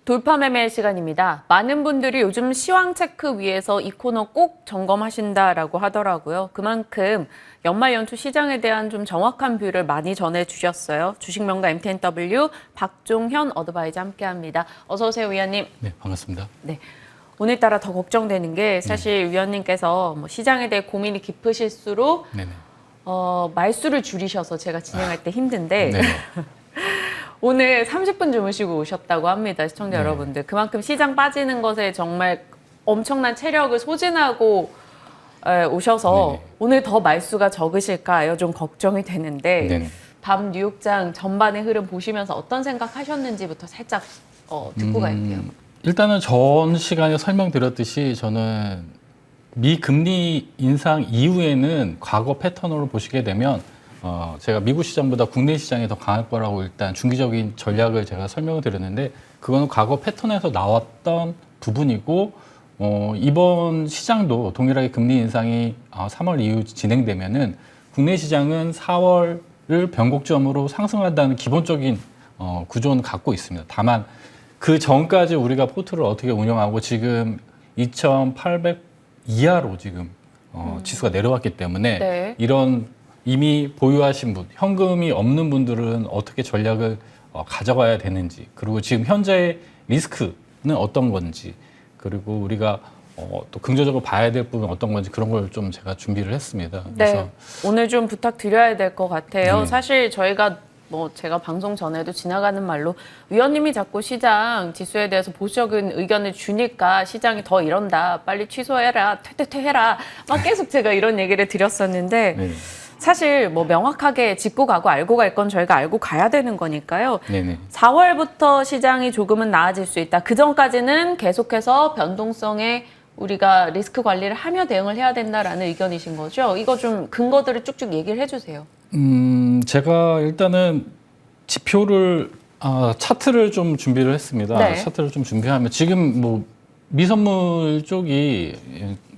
돌파 매매 시간입니다. 많은 분들이 요즘 시황 체크 위해서 이 코너 꼭 점검하신다라고 하더라고요. 그만큼 연말 연초 시장에 대한 좀 정확한 뷰를 많이 전해주셨어요. 주식명가 MTNW 박종현 어드바이저 함께합니다. 어서 오세요, 위원님. 네, 반갑습니다. 네. 오늘따라 더 걱정되는 게 사실 위원님께서 뭐 시장에 대해 고민이 깊으실수록 네네. 말수를 줄이셔서 제가 진행할 때 힘든데 네네. 오늘 30분 주무시고 오셨다고 합니다, 시청자 여러분들. 그만큼 시장 빠지는 것에 정말 엄청난 체력을 소진하고 오셔서 네네. 오늘 더 말수가 적으실까요? 좀 걱정이 되는데 네네. 밤 뉴욕장 전반의 흐름 보시면서 어떤 생각하셨는지부터 살짝 듣고 갈게요. 일단은 전 시간에 설명드렸듯이 저는 미 금리 인상 이후에는 과거 패턴으로 보시게 되면 제가 미국 시장보다 국내 시장이 더 강할 거라고 일단 중기적인 전략을 제가 설명을 드렸는데 그거는 과거 패턴에서 나왔던 부분이고 이번 시장도 동일하게 금리 인상이 3월 이후 진행되면은 국내 시장은 4월을 변곡점으로 상승한다는 기본적인 구조는 갖고 있습니다. 다만 그 전까지 우리가 포트를 어떻게 운영하고 지금 2,800 이하로 지금 지수가 내려왔기 때문에 네. 이런 이미 보유하신 분, 현금이 없는 분들은 어떻게 전략을 가져가야 되는지, 그리고 지금 현재의 리스크는 어떤 건지, 그리고 우리가 또 긍정적으로 봐야 될 부분은 어떤 건지 그런 걸 좀 제가 준비를 했습니다. 네, 오늘 좀 부탁드려야 될 것 같아요. 네. 사실 저희가 제가 방송 전에도 지나가는 말로 위원님이 자꾸 시장 지수에 대해서 보수적인 의견을 주니까 시장이 더 이런다, 빨리 취소해라, 퇴퇴퇴해라, 막 계속 제가 이런 얘기를 드렸었는데 네. 사실 명확하게 짚고 가고 알고 갈 건 저희가 알고 가야 되는 거니까요. 네네. 4월부터 시장이 조금은 나아질 수 있다. 그 전까지는 계속해서 변동성에 우리가 리스크 관리를 하며 대응을 해야 된다라는 의견이신 거죠? 이거 좀 근거들을 쭉쭉 얘기를 해주세요. 제가 일단은 지표를 차트를 좀 준비를 했습니다. 네. 차트를 좀 준비하면 지금 미선물 쪽이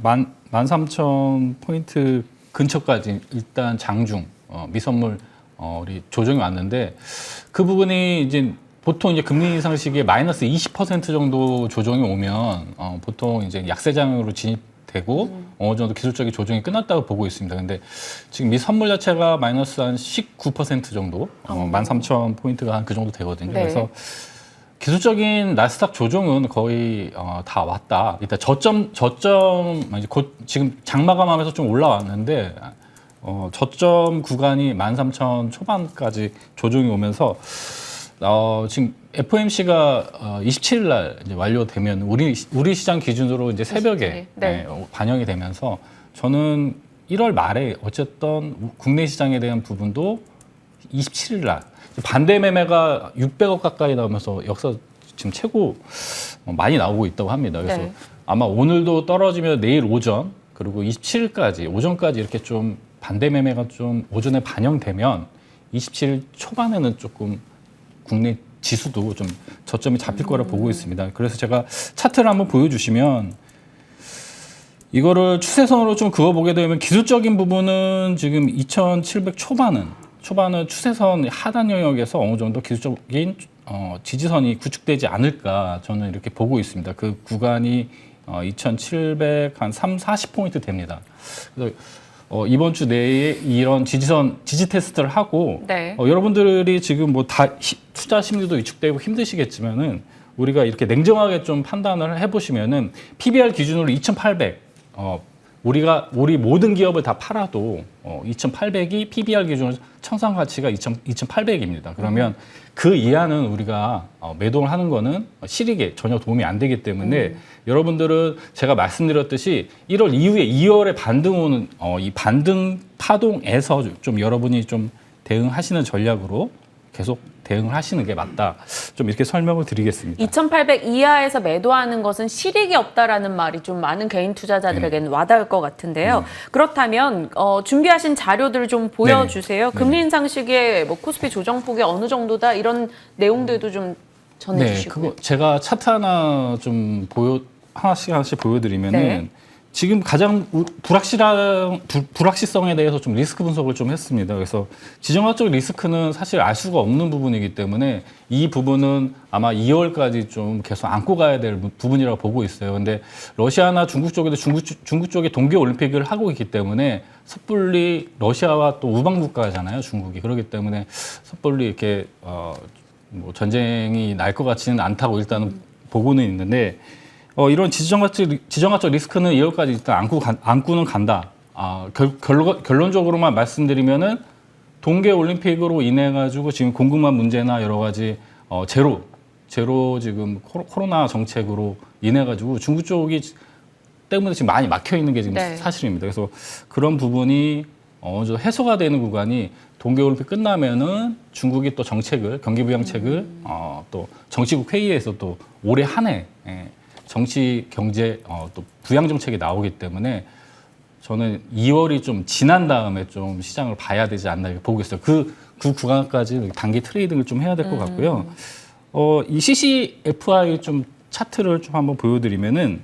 13,000포인트 근처까지 일단 장중 미선물 우리 조정이 왔는데 그 부분이 이제 보통 이제 금리 인상 시기에 마이너스 20% 정도 조정이 오면 보통 이제 약세장으로 진입되고 어느 정도 기술적인 조정이 끝났다고 보고 있습니다. 근데 지금 미 선물 자체가 마이너스 한 19% 정도, 13,000포인트가 한 그 정도 되거든요. 네. 그래서 기술적인 나스닥 조정은 거의 다 왔다. 일단 저점 이제 곧 지금 장마감하면서 좀 올라왔는데 저점 구간이 13,000 초반까지 조정이 오면서 지금 FOMC가 27일 날 이제 완료되면 우리 시장 기준으로 이제 새벽에 27일. 네. 반영이 되면서 저는 1월 말에 어쨌든 국내 시장에 대한 부분도 27일 날 반대 매매가 600억 가까이 나오면서 역사 지금 최고 많이 나오고 있다고 합니다. 그래서 네. 아마 오늘도 떨어지면 내일 오전 그리고 27일까지 오전까지 이렇게 좀 반대 매매가 좀 오전에 반영되면 27일 초반에는 조금 국내 지수도 좀 저점이 잡힐 거라 보고 있습니다. 그래서 제가 차트를 한번 보여주시면 이거를 추세선으로 좀 그어보게 되면 기술적인 부분은 지금 2,700 초반은 추세선 하단 영역에서 어느 정도 기술적인 지지선이 구축되지 않을까 저는 이렇게 보고 있습니다. 그 구간이 2,700 한 40포인트 됩니다. 그래서 이번 주 내에 이런 지지 테스트를 하고 네. 여러분들이 지금 다 투자 심리도 위축되고 힘드시겠지만은 우리가 이렇게 냉정하게 좀 판단을 해보시면은 PBR 기준으로 2,800 우리 모든 기업을 다 팔아도 2,800이 PBR 기준으로 청산 가치가 2,800입니다. 그러면 그 이하는 우리가 매도를 하는 거는 실익에 전혀 도움이 안 되기 때문에 여러분들은 제가 말씀드렸듯이 1월 이후에 2월에 반등 오는 이 반등 파동에서 좀 여러분이 좀 대응하시는 전략으로 계속 대응을 하시는 게 맞다. 좀 이렇게 설명을 드리겠습니다. 2,800 이하에서 매도하는 것은 실익이 없다라는 말이 좀 많은 개인 투자자들에게는 와닿을 것 같은데요. 그렇다면 준비하신 자료들을 좀 보여주세요. 금리 인상 시기에 코스피 조정폭이 어느 정도다 이런 내용들도 좀 전해주시고요. 그거 제가 차트 하나 좀 하나씩 보여드리면은 네. 지금 가장 불확실성에 대해서 좀 리스크 분석을 좀 했습니다. 그래서 지정학적 리스크는 사실 알 수가 없는 부분이기 때문에 이 부분은 아마 2월까지 좀 계속 안고 가야 될 부분이라고 보고 있어요. 근데 러시아나 중국 쪽에도 중국 쪽이 동계올림픽을 하고 있기 때문에 섣불리 러시아와 또 우방 국가잖아요, 중국이. 그렇기 때문에 섣불리 이렇게 뭐 전쟁이 날 것 같지는 않다고 일단은 보고는 있는데 이런 지정학적 리스크는 2월까지 일단 안고는 간다. 결론적으로만 말씀드리면은 동계올림픽으로 인해 가지고 지금 공급망 문제나 여러 가지 제로 지금 코로나 정책으로 인해 가지고 중국 쪽이 때문에 지금 많이 막혀 있는 게 지금 네. 사실입니다. 그래서 그런 부분이 어느 정도 해소가 되는 구간이 동계올림픽 끝나면은 중국이 또 정책을 경기부양책을 또 정치국 회의에서 또 올해 한 해 정치, 경제, 또 부양 정책이 나오기 때문에 저는 2월이 좀 지난 다음에 좀 시장을 봐야 되지 않나 이렇게 보고 있어요. 그 구간까지 단기 트레이딩을 좀 해야 될 것 같고요. 이 CCFI 좀 차트를 좀 한번 보여드리면은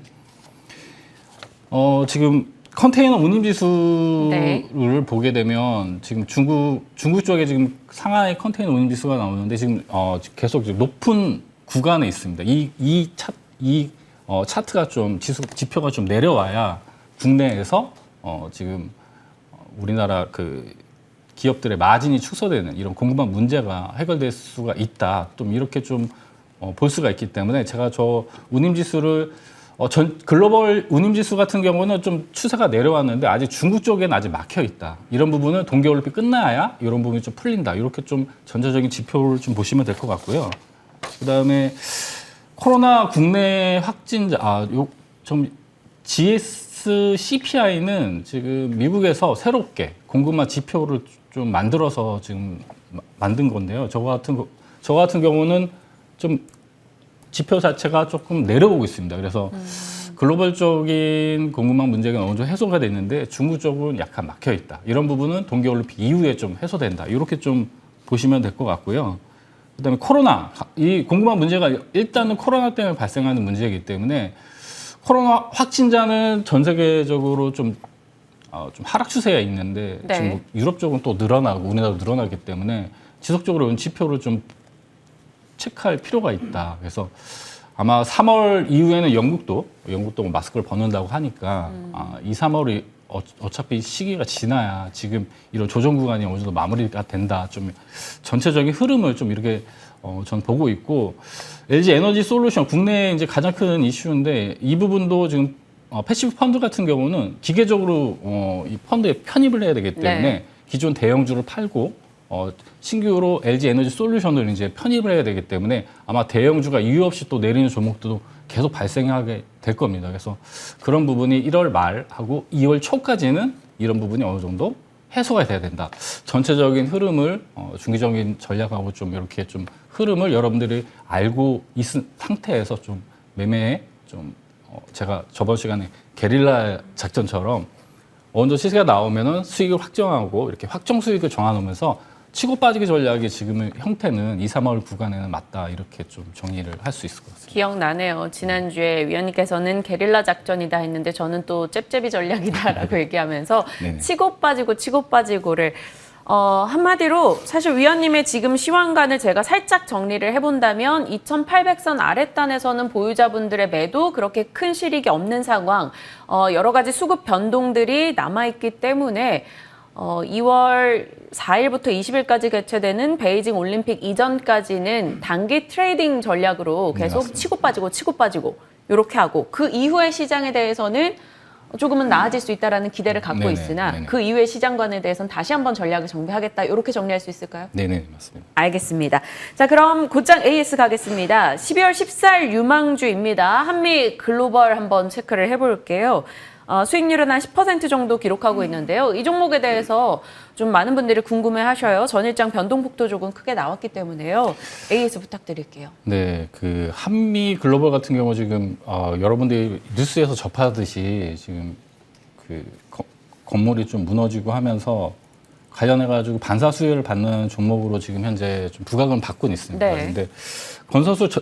지금 컨테이너 운임지수를 네. 보게 되면 지금 중국 쪽에 지금 상하이 컨테이너 운임지수가 나오는데 지금 계속 지금 높은 구간에 있습니다. 이 차트가 좀 지표가 좀 내려와야 국내에서 지금 우리나라 그 기업들의 마진이 축소되는 이런 공급망 문제가 해결될 수가 있다. 좀 이렇게 좀 볼 수가 있기 때문에 제가 저 운임지수를 글로벌 운임지수 같은 경우는 좀 추세가 내려왔는데 아직 중국 쪽에는 아직 막혀 있다. 이런 부분은 동계올림픽 끝나야 이런 부분이 좀 풀린다. 이렇게 좀 전체적인 지표를 좀 보시면 될 것 같고요. 그다음에 코로나 국내 확진자, 좀 GSCPI는 지금 미국에서 새롭게 공급망 지표를 좀 만들어서 지금 만든 건데요. 저 같은 경우는 좀 지표 자체가 조금 내려오고 있습니다. 그래서 글로벌적인 공급망 문제가 어느 정도 해소가 됐는데 중국 쪽은 약간 막혀 있다. 이런 부분은 동계올림픽 이후에 좀 해소된다. 이렇게 좀 보시면 될 것 같고요. 그다음에 코로나, 이 공급망 문제가 일단은 코로나 때문에 발생하는 문제이기 때문에 코로나 확진자는 전 세계적으로 좀 하락 추세가 있는데 네. 지금 뭐 유럽 쪽은 또 늘어나고 우리나라도 늘어나기 때문에 지속적으로 이런 지표를 좀 체크할 필요가 있다. 그래서 아마 3월 이후에는 영국도 뭐 마스크를 벗는다고 하니까 2, 3월이 어차피 시기가 지나야 지금 이런 조정 구간이 어느 정도 마무리가 된다. 좀 전체적인 흐름을 좀 이렇게 전 보고 있고 LG 에너지 솔루션 국내 이제 가장 큰 이슈인데 이 부분도 지금 패시브 펀드 같은 경우는 기계적으로 이 펀드에 편입을 해야 되기 때문에 네. 기존 대형주를 팔고 신규로 LG 에너지 솔루션을 이제 편입을 해야 되기 때문에 아마 대형주가 이유 없이 또 내리는 종목도 계속 발생하게 될 겁니다. 그래서 그런 부분이 1월 말하고 2월 초까지는 이런 부분이 어느 정도 해소가 돼야 된다. 전체적인 흐름을 중기적인 전략하고 좀 이렇게 좀 흐름을 여러분들이 알고 있은 상태에서 좀 매매에 좀 제가 저번 시간에 게릴라 작전처럼 어느 정도 시세가 나오면은 수익을 확정하고 이렇게 확정 수익을 정해놓으면서 치고 빠지기 전략이 지금의 형태는 2, 3월 구간에는 맞다 이렇게 좀 정리를 할 수 있을 것 같습니다. 기억나네요. 지난주에 위원님께서는 게릴라 작전이다 했는데 저는 또 잽잽이 전략이다라고 얘기하면서 네네. 치고 빠지고를 한마디로 사실 위원님의 지금 시황관을 제가 살짝 정리를 해본다면 2,800선 아랫단에서는 보유자분들의 매도 그렇게 큰 실익이 없는 상황, 여러 가지 수급 변동들이 남아있기 때문에 2월 4일부터 20일까지 개최되는 베이징 올림픽 이전까지는 단기 트레이딩 전략으로 계속 맞습니다. 치고 빠지고 이렇게 하고 그 이후의 시장에 대해서는 조금은 나아질 수 있다라는 기대를 갖고 네네, 있으나 네네. 그 이후의 시장관에 대해서는 다시 한번 전략을 정비하겠다 이렇게 정리할 수 있을까요? 네네 맞습니다. 알겠습니다. 자, 그럼 곧장 AS 가겠습니다. 12월 14일 유망주입니다. 한미 글로벌 한번 체크를 해볼게요. 수익률은 한 10% 정도 기록하고 있는데요. 이 종목에 대해서 좀 많은 분들이 궁금해하셔요. 전일장 변동폭도 조금 크게 나왔기 때문에요. AS 부탁드릴게요. 네, 그 한미 글로벌 같은 경우 지금 여러분들이 뉴스에서 접하듯이 지금 그 건물이 좀 무너지고 하면서 관련해가지고 반사 수혜를 받는 종목으로 지금 현재 좀 부각은 받고 있습니다. 네. 그런데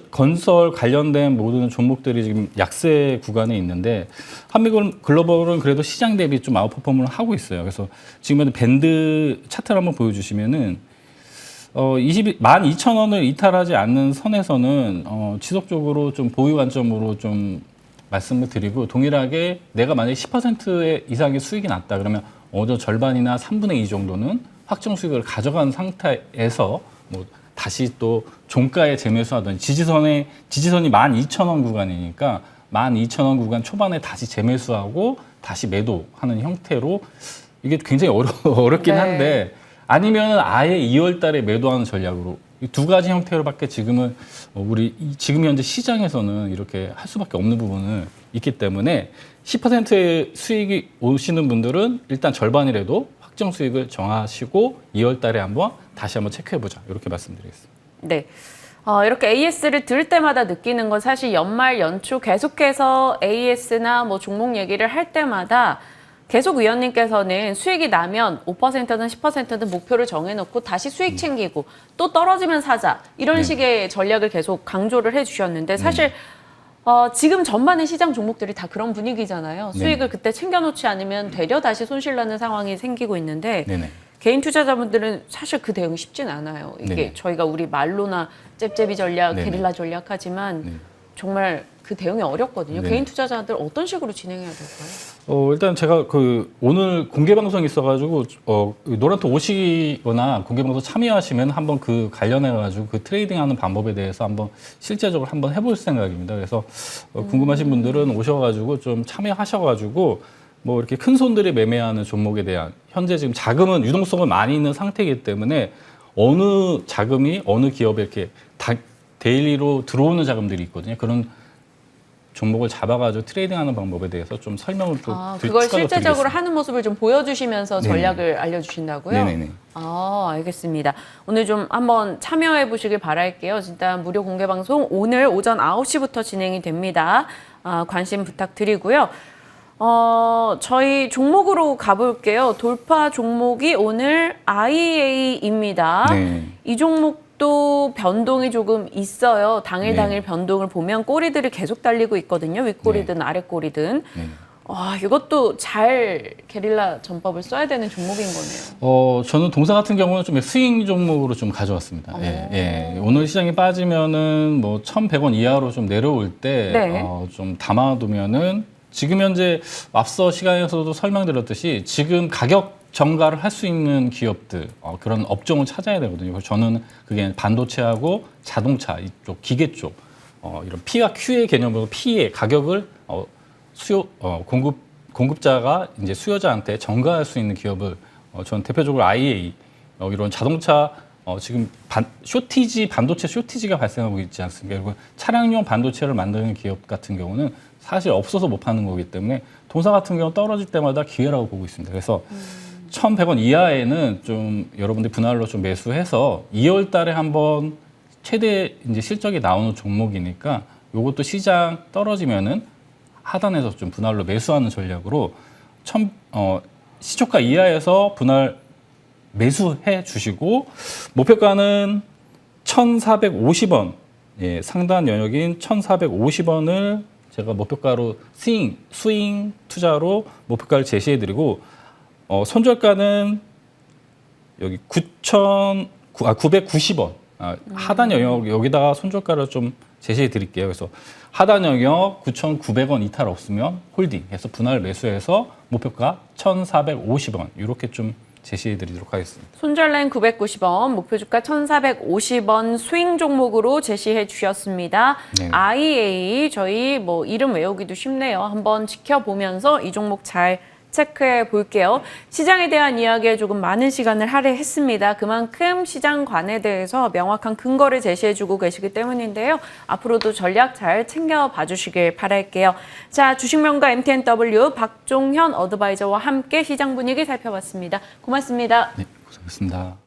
건설 관련된 모든 종목들이 지금 약세 구간에 있는데 한미글로벌은 그래도 시장 대비 좀 아웃퍼폼을 하고 있어요. 그래서 지금 밴드 차트를 한번 보여주시면은 12,000원을 이탈하지 않는 선에서는 지속적으로 좀 보유 관점으로 좀 말씀을 드리고 동일하게 내가 만약에 10% 이상의 수익이 났다 그러면 어느 정도 절반이나 3분의 2 정도는 확정 수익을 가져간 상태에서 뭐 다시 또 종가에 재매수하던 지지선이 12,000원 구간이니까 12,000원 구간 초반에 다시 재매수하고 다시 매도하는 형태로 이게 굉장히 어렵긴 네. 한데 아니면 아예 2월 달에 매도하는 전략으로 이 두 가지 형태로밖에 지금은 지금 현재 시장에서는 이렇게 할 수밖에 없는 부분은 있기 때문에 10%의 수익이 오시는 분들은 일단 절반이라도 확정 수익을 정하시고 2월 달에 다시 한번 체크해보자 이렇게 말씀드리겠습니다. 네. 이렇게 AS를 들을 때마다 느끼는 건 사실 연말 연초 계속해서 AS나 뭐 종목 얘기를 할 때마다 계속 위원님께서는 수익이 나면 5%든 10%든 목표를 정해놓고 다시 수익 챙기고 또 떨어지면 사자 이런 네. 식의 전략을 계속 강조를 해주셨는데 사실 지금 전반의 시장 종목들이 다 그런 분위기잖아요. 수익을 그때 챙겨놓지 않으면 되려 다시 손실나는 상황이 생기고 있는데 네네. 개인 투자자분들은 사실 그 대응이 쉽진 않아요. 이게 네네. 저희가 우리 말로나 잽잽이 전략, 네네. 게릴라 전략 하지만 네. 정말 그 대응이 어렵거든요. 네네. 개인 투자자들 어떤 식으로 진행해야 될까요? 일단 제가 오늘 공개 방송이 있어가지고 노란톡 오시거나 공개 방송 참여하시면 한번 그 관련해가지고 그 트레이딩하는 방법에 대해서 한번 실제적으로 한번 해볼 생각입니다. 그래서 궁금하신 분들은 오셔가지고 좀 참여하셔가지고 뭐 이렇게 큰 손들이 매매하는 종목에 대한 현재 지금 자금은 유동성은 많이 있는 상태이기 때문에 어느 자금이 어느 기업에 이렇게 데일리로 들어오는 자금들이 있거든요. 그런 종목을 잡아가지고 트레이딩하는 방법에 대해서 좀 설명을 또 그걸 실제적으로 드리겠습니다. 하는 모습을 좀 보여주시면서 네네. 전략을 알려주신다고요? 네네네. 알겠습니다. 오늘 좀 한번 참여해 보시길 바랄게요. 진짜 무료 공개 방송 오늘 오전 9시부터 진행이 됩니다. 관심 부탁드리고요. 저희 종목으로 가볼게요. 돌파 종목이 오늘 IA입니다. 네. 이 종목도 변동이 조금 있어요. 당일 네. 변동을 보면 꼬리들이 계속 달리고 있거든요. 윗꼬리든 아랫꼬리든. 네. 이것도 잘 게릴라 전법을 써야 되는 종목인 거네요. 저는 동사 같은 경우는 좀 스윙 종목으로 좀 가져왔습니다. 예. 오늘 시장이 빠지면은 뭐 1,100원 이하로 좀 내려올 때, 네. 좀 담아두면은 지금 현재 앞서 시간에서도 설명드렸듯이 지금 가격 정가를 할 수 있는 기업들, 그런 업종을 찾아야 되거든요. 그래서 저는 그게 반도체하고 자동차 이쪽, 기계 쪽, 이런 P와 Q의 개념으로 P의 가격을 공급자가 이제 수요자한테 정가할 수 있는 기업을 저는 대표적으로 IA 이런 자동차 지금 반도체 쇼티지가 발생하고 있지 않습니까? 그리고 차량용 반도체를 만드는 기업 같은 경우는 사실 없어서 못 파는 거기 때문에 동사 같은 경우 떨어질 때마다 기회라고 보고 있습니다. 그래서 1,100원 이하에는 좀 여러분들 분할로 좀 매수해서 2월 달에 한번 최대 이제 실적이 나오는 종목이니까 요것도 시장 떨어지면은 하단에서 좀 분할로 매수하는 전략으로 시초가 이하에서 분할 매수해 주시고 목표가는 1,450원, 예, 상단 영역인 1,450원을 제가 목표가로 스윙 투자로 목표가를 제시해 드리고 손절가는 여기 990원 하단 영역 여기다가 손절가를 좀 제시해 드릴게요. 그래서 하단 영역 9,900원 이탈 없으면 홀딩해서 분할 매수해서 목표가 1,450원 이렇게 좀 제시해 드리도록 하겠습니다. 손절라인 990원, 목표 주가 1,450원 스윙 종목으로 제시해 주셨습니다. 네. IA 저희 뭐 이름 외우기도 쉽네요. 한번 지켜보면서 이 종목 잘 체크해 볼게요. 시장에 대한 이야기에 조금 많은 시간을 할애했습니다. 그만큼 시장관에 대해서 명확한 근거를 제시해주고 계시기 때문인데요. 앞으로도 전략 잘 챙겨봐 주시길 바랄게요. 자, 주식명가 MTNW 박종현 어드바이저와 함께 시장 분위기 살펴봤습니다. 고맙습니다. 네, 고생했습니다.